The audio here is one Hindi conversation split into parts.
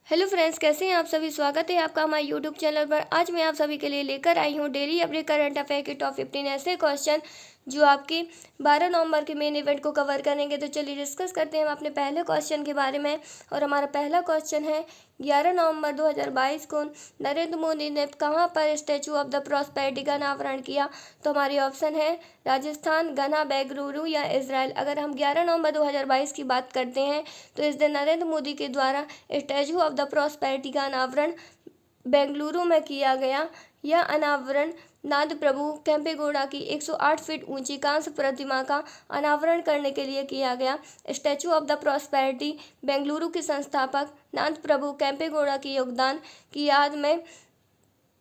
हेलो फ्रेंड्स, कैसे हैं आप सभी। स्वागत है आपका हमारे यूट्यूब चैनल पर। आज मैं आप सभी के लिए लेकर आई हूं डेली अपने करंट अफेयर के टॉप 15 ऐसे क्वेश्चन जो आपके 12 नवंबर के मेन इवेंट को कवर करेंगे। तो चलिए डिस्कस करते हैं हम अपने पहले क्वेश्चन के बारे में। और हमारा पहला क्वेश्चन है 11 नवंबर 2022 को नरेंद्र मोदी ने कहाँ पर स्टैचू ऑफ द प्रॉस्पेरिटी का अनावरण किया। तो हमारी ऑप्शन है राजस्थान, घना, बेंगलुरु या इजराइल। अगर हम 11 नवंबर 2022 की बात करते हैं तो इस दिन नरेंद्र मोदी के द्वारा स्टैचू ऑफ द प्रॉस्पेरिटी का अनावरण बेंगलुरु में किया गया। यह अनावरण नाथ प्रभु केम्पेगौड़ा की 108 फीट ऊंची कांस्य प्रतिमा का अनावरण करने के लिए किया गया। Statue of the prosperity Bengaluru के संस्थापक नाथ प्रभु केम्पेगौड़ा के योगदान की याद में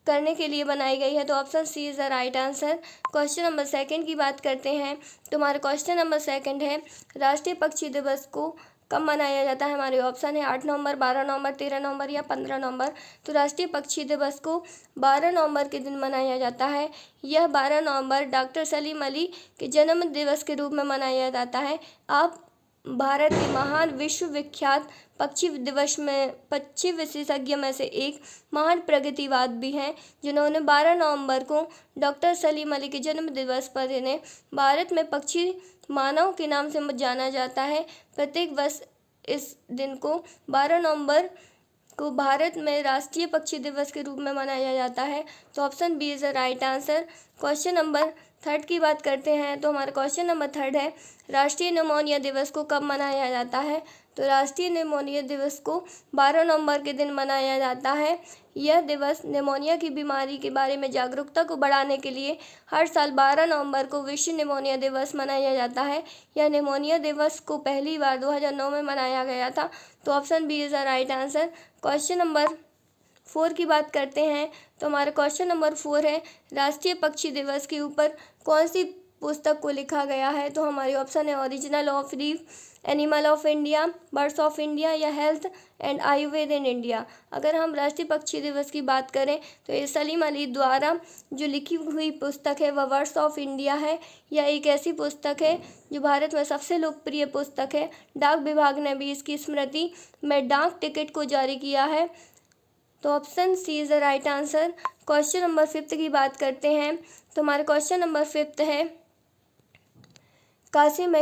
करने के लिए बनाई गई है। तो option C is the right answer. Question number second की बात करते हैं तो हमारा क्वेश्चन नंबर सेकंड है राष्ट्रीय पक्षी दिवस को कब मनाया जाता है। हमारे ऑप्शन है 8 नवंबर, 12 नवंबर, 13 नवंबर या 15 नवंबर। तो राष्ट्रीय पक्षी दिवस को 12 नवंबर के दिन मनाया जाता है। यह 12 नवंबर डॉक्टर सलीम अली के जन्म दिवस के रूप में मनाया जाता है। आप भारत के महान विश्व विख्यात पक्षी विशेषज्ञ में से एक महान प्रगतिवाद भी हैं जिन्होंने 12 नवंबर को डॉक्टर सलीम अली के जन्म दिवस पर इन्हें भारत में पक्षी मानव के नाम से जाना जाता है। प्रत्येक वर्ष इस दिन को 12 नवंबर को भारत में राष्ट्रीय पक्षी दिवस के रूप में मनाया जाता है। तो option B is the right answer. Question number third की बात करते हैं तो हमारा क्वेश्चन नंबर थर्ड है राष्ट्रीय निमोनिया दिवस को कब मनाया जाता है। तो राष्ट्रीय निमोनिया दिवस को 12 नवंबर के दिन मनाया जाता है। यह दिवस निमोनिया की बीमारी के बारे में जागरूकता को बढ़ाने के लिए हर साल 12 नवंबर को विश्व निमोनिया दिवस मनाया जाता है। यह निमोनिया दिवस को पहली बार 2009 में मनाया गया था। तो option B is the right answer. Question number 4 की बात करते हैं तो हमारा क्वेश्चन नंबर 4 है राष्ट्रीय पक्षी दिवस के ऊपर कौन सी पुस्तक को लिखा गया है। तो हमारी ऑप्शन है original of the animal of India, birds of India या health and Ayurveda in India. अगर हम राष्ट्रीय पक्षी दिवस की बात करें तो ये सलीम अली द्वारा जो लिखी हुई पुस्तक है वह बर्ड्स ऑफ इंडिया है। यह एक ऐसी पुस्तक है जो भारत में सबसे लोकप्रिय पुस्तक है। डाक विभाग ने भी इसकी स्मृति में डाक टिकट को जारी किया है। तो option C is the right answer. Question number 5 की बात करते हैं तो हमारा क्वेश्चन नंबर 5 है काशी में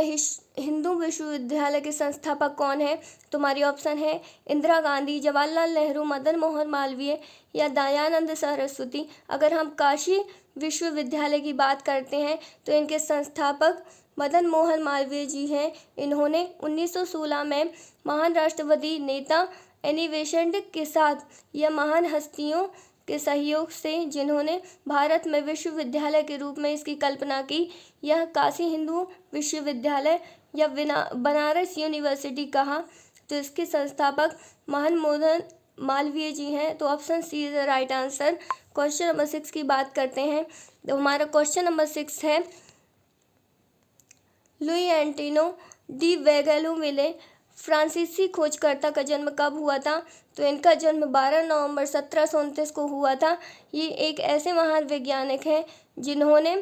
हिंदू विश्वविद्यालय के संस्थापक कौन है। तो हमारी ऑप्शन है इंदिरा गांधी, जवाहरलाल नेहरू, मदन मोहन मालवीय या दयानंद सरस्वती। अगर हम काशी विश्वविद्यालय की बात करते हैं तो इनके संस्थापक मदन मोहन मालवीय जी हैं। इन्होंने 1916 में महान राष्ट्रवादी नेता एनी बेसेंट के साथ या महान हस्तियों के सहयोग से जिन्होंने भारत में विश्वविद्यालय के रूप में इसकी कल्पना की, यह काशी हिंदू विश्वविद्यालय या बनारस यूनिवर्सिटी कहा। तो इसके संस्थापक महान मोहन मालवीय जी हैं। तो option C is the right answer. Question number 6 की बात करते हैं तो हमारा क्वेश्चन नंबर 6 है लुई एंटिनो डी वेगेलुमिले फ्रांसीसी खोजकर्ता का जन्म कब हुआ था। तो इनका जन्म 12 नवंबर 1729 को हुआ था। ये एक ऐसे महान वैज्ञानिक हैं जिन्होंने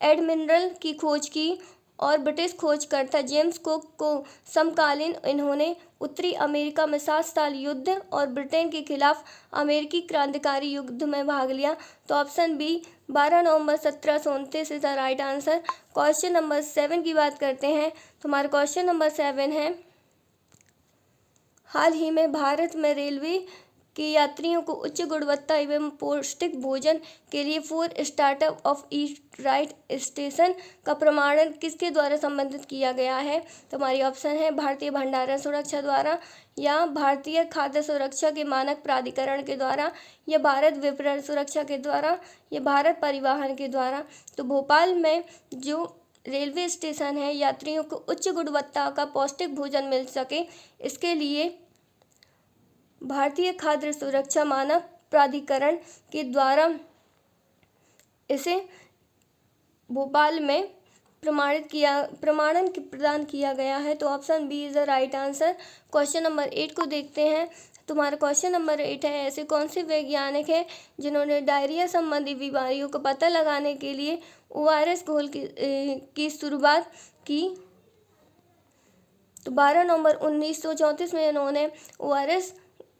एडमिरल की खोज की और ब्रिटिश खोजकर्ता जेम्स कुक को समकालीन इन्होंने उत्तरी अमेरिका में 7 साल युद्ध और ब्रिटेन के खिलाफ अमेरिकी क्रांतिकारी युद्ध में भाग लिया। तो option B 12 November 1729 is the right answer. Question number 7 की बात करते हैं तो हमारा क्वेश्चन नंबर 7 है हाल ही में भारत में रेलवे के यात्रियों को उच्च गुणवत्ता एवं पौष्टिक भोजन के लिए 4 startup of eat right station का प्रमाणन किसके द्वारा संबंधित किया गया है। तो हमारी ऑप्शन है भारतीय भंडारण सुरक्षा द्वारा या भारतीय खाद्य सुरक्षा के मानक प्राधिकरण के द्वारा या भारत विपणन सुरक्षा के द्वारा या भारत परिवहन के द्वारा। तो भोपाल में जो रेलवे स्टेशन है यात्रियों को उच्च गुणवत्ता का पौष्टिक भोजन मिल सके इसके लिए भारतीय खाद्य सुरक्षा मानक प्राधिकरण के द्वारा इसे भोपाल में प्रमाणन प्रदान किया गया है। तो option B is the right answer. Question number 8 को देखते हैं। तुम्हारा क्वेश्चन नंबर 8 है ऐसे कौन से वैज्ञानिक हैं जिन्होंने डायरिया संबंधी बीमारियों का पता लगाने के लिए ORS घोल की शुरुआत की। तो 12 नवंबर 1934 में इन्होंने ORS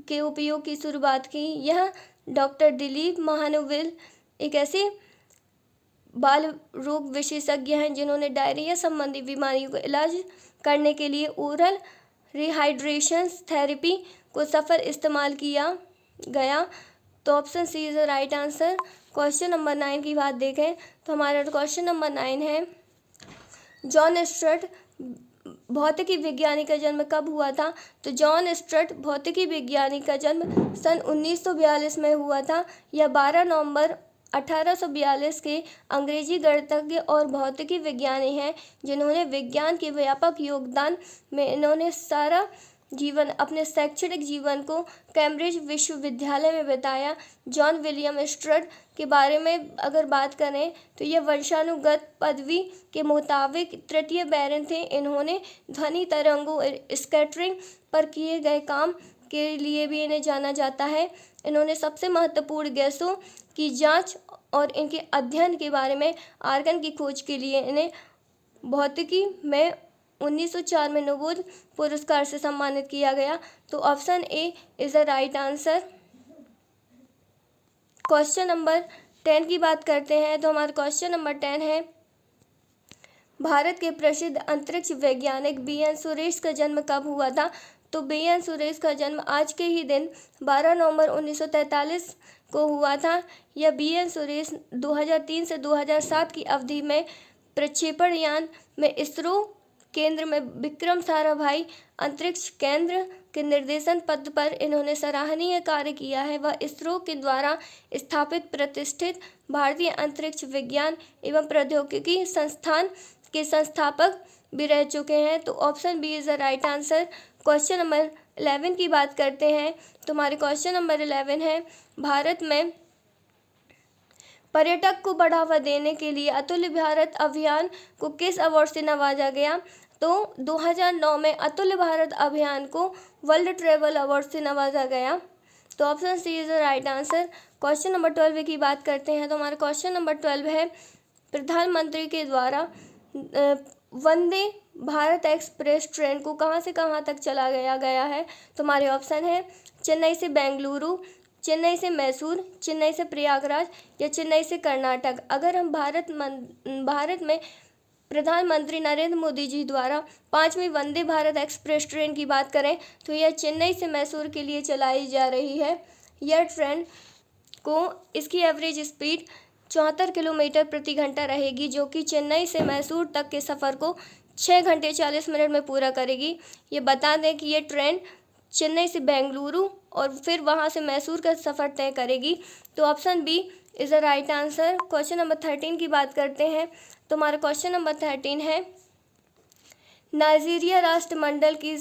के उपयोग की शुरुआत की। यह डॉक्टर दिलीप महानुविल एक ऐसे बाल रोग विशेषज्ञ हैं जिन्होंने डायरिया संबंधी बीमारियों का इलाज करने के लिए ओरल रिहाइड्रेशन थेरेपी को सफल इस्तेमाल किया गया। तो option C is the right answer. Question number 9 की बात देखें तो हमारा क्वेश्चन नंबर 9 है, जॉन स्टर्ट भौतिकी विज्ञानी का जन्म कब हुआ था? तो जॉन स्टर्ट भौतिकी विज्ञानी का जन्म सन 1942 में हुआ था। यह 12 नवंबर 1842 के अंग्रेजी गणितज्ञ और भौतिकी विज्ञानी हैं जिन्होंने विज्ञान के व्यापक योगदान में इन्होंने सारा जीवन अपने शैक्षणिक जीवन को कैम्ब्रिज विश्वविद्यालय में बिताया। जॉन विलियम स्टर्ट के बारे में अगर बात करें तो यह वंशानुगत पदवी के मुताबिक तृतीय बैरन थे। इन्होंने ध्वनि तरंगों स्कैटरिंग पर किए गए काम के लिए भी इन्हें जाना जाता है। इन्होंने सबसे महत्वपूर्ण गैसों की जांच और इनके अध्ययन के बारे में आर्गन की खोज के लिए इन्हें भौतिकी में 1904 में नोबेल पुरस्कार से सम्मानित किया गया। तो option A is the right answer. Question number 10 की बात करते हैं तो हमारा क्वेश्चन नंबर 10 है, भारत के प्रसिद्ध अंतरिक्ष वैज्ञानिक बी.एन. सुरेश का जन्म कब हुआ था? तो बी.एन. सुरेश का जन्म आज के ही दिन 12 नवंबर 1943 को हुआ था। यह बी.एन. सुरेश 2003 से 2007 की अवधि में प्रक्षेपण यान में इसरो केंद्र में विक्रम साराभाई अंतरिक्ष केंद्र के निर्देशन पद पर इन्होंने सराहनीय कार्य किया है। वह इसरो के द्वारा स्थापित प्रतिष्ठित भारतीय अंतरिक्ष विज्ञान एवं प्रौद्योगिकी संस्थान के संस्थापक भी रह चुके हैं। तो option B is the right answer. Question number 11 की बात करते हैं तो हमारे क्वेश्चन नंबर 11 है, भारत में पर्यटक को बढ़ावा देने के लिए अतुल्य भारत अभियान को किस अवार्ड से नवाजा गया? तो 2009 में अतुल्य भारत अभियान को वर्ल्ड ट्रैवल अवार्ड से नवाजा गया। तो option C is the right answer. Question number 12 की बात करते हैं तो हमारा क्वेश्चन नंबर 12 है, प्रधानमंत्री के द्वारा वंदे भारत एक्सप्रेस ट्रेन को कहां से कहां तक चलाया गया है? तो हमारे ऑप्शन है चेन्नई से बेंगलुरु, चेन्नई से मैसूर, चेन्नई से प्रयागराज या चेन्नई से कर्नाटक। अगर हम भारत में प्रधानमंत्री नरेंद्र मोदी जी द्वारा 5वीं वंदे भारत एक्सप्रेस ट्रेन की बात करें तो यह चेन्नई से मैसूर के लिए चलाई जा रही है। यह ट्रेन को इसकी एवरेज स्पीड 74 किलोमीटर प्रति घंटा रहेगी, जो कि चेन्नई से मैसूर तक के सफ़र को 6 घंटे 40 मिनट में पूरा करेगी। ये बता दें कि ये ट्रेन चेन्नई से बेंगलुरु और फिर वहां से मैसूर का सफ़र तय करेगी। तो option B is the right answer. Question number 13 की बात करते हैं तो हमारा क्वेश्चन नंबर 13 है, नाइजीरिया राष्ट्रमंडल की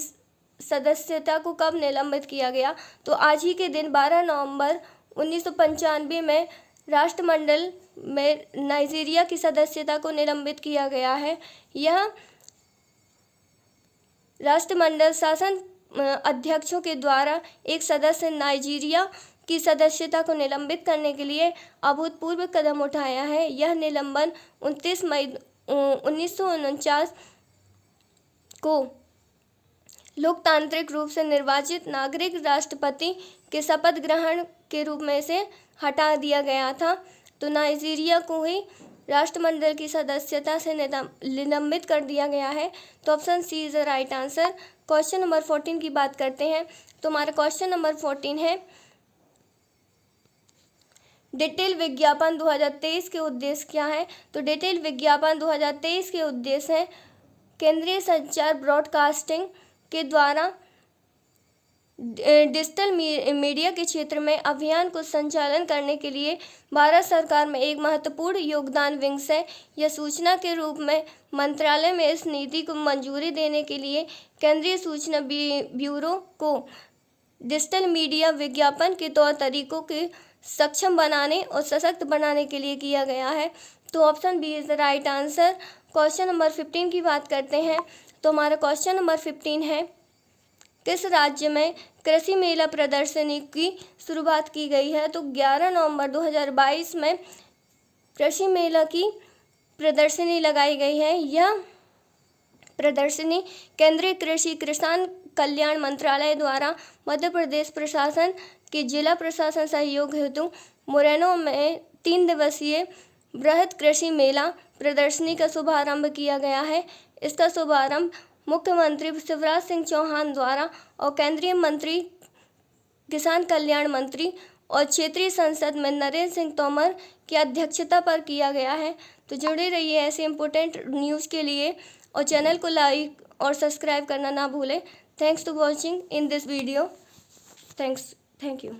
सदस्यता को कब निलंबित किया गया? तो आज ही के दिन 12 नवंबर 1995 में राष्ट्रमंडल में नाइजीरिया की सदस्यता को निलंबित किया गया है। यह राष्ट्रमंडल शासन अध्यक्षों के द्वारा एक सदस्य नाइजीरिया की सदस्यता को निलंबित करने के लिए अभूतपूर्व कदम उठाया है। यह निलंबन 29 मई 1949 को लोकतांत्रिक रूप से निर्वाचित नागरिक राष्ट्रपति के शपथ ग्रहण के रूप में से हटा दिया गया था। तो नाइजीरिया को ही राष्ट्रमंडल की सदस्यता से निलंबित कर दिया गया है। तो option C is the right answer. Question number 14 की बात करते हैं तो हमारा क्वेश्चन नंबर 14 है, डिटेल विज्ञापन 2023 के उद्देश्य क्या है? तो डिटेल विज्ञापन 2023 के उद्देश्य है केंद्रीय संचार ब्रॉडकास्टिंग के द्वारा डिजिटल मीडिया के क्षेत्र में अभियान को संचालन करने के लिए भारत सरकार में एक महत्वपूर्ण योगदान विंग्स है। यह सूचना के रूप में मंत्रालय में इस नीति को मंजूरी देने के लिए केंद्रीय सूचना ब्यूरो को डिजिटल मीडिया विज्ञापन के तौर तरीकों के सक्षम बनाने और सशक्त बनाने के लिए किया गया है। तो option B is the right answer. Question number 15 की बात करते हैं तो हमारा क्वेश्चन नंबर 15 है, किस राज्य में कृषि मेला प्रदर्शनी की शुरुआत की गई है? तो 11 नवंबर 2022 में कृषि मेला की प्रदर्शनी लगाई गई है। यह प्रदर्शनी केंद्रीय कृषि किसान कल्याण मंत्रालय द्वारा मध्य प्रदेश प्रशासन के जिला प्रशासन सहयोग हेतु मुरैना में 3 दिवसीय बृहद कृषि मेला प्रदर्शनी का शुभारंभ किया गया है। इसका शुभारंभ मुख्यमंत्री शिवराज सिंह चौहान द्वारा और केंद्रीय मंत्री, किसान कल्याण मंत्री और क्षेत्रीय संसद में नरेंद्र सिंह तोमर की अध्यक्षता पर किया गया है। तो जुड़े रहिए ऐसे इम्पोर्टेंट न्यूज़ के लिए और चैनल को लाइक और सब्सक्राइब करना ना भूलें। Thanks to watching in this video. Thank you.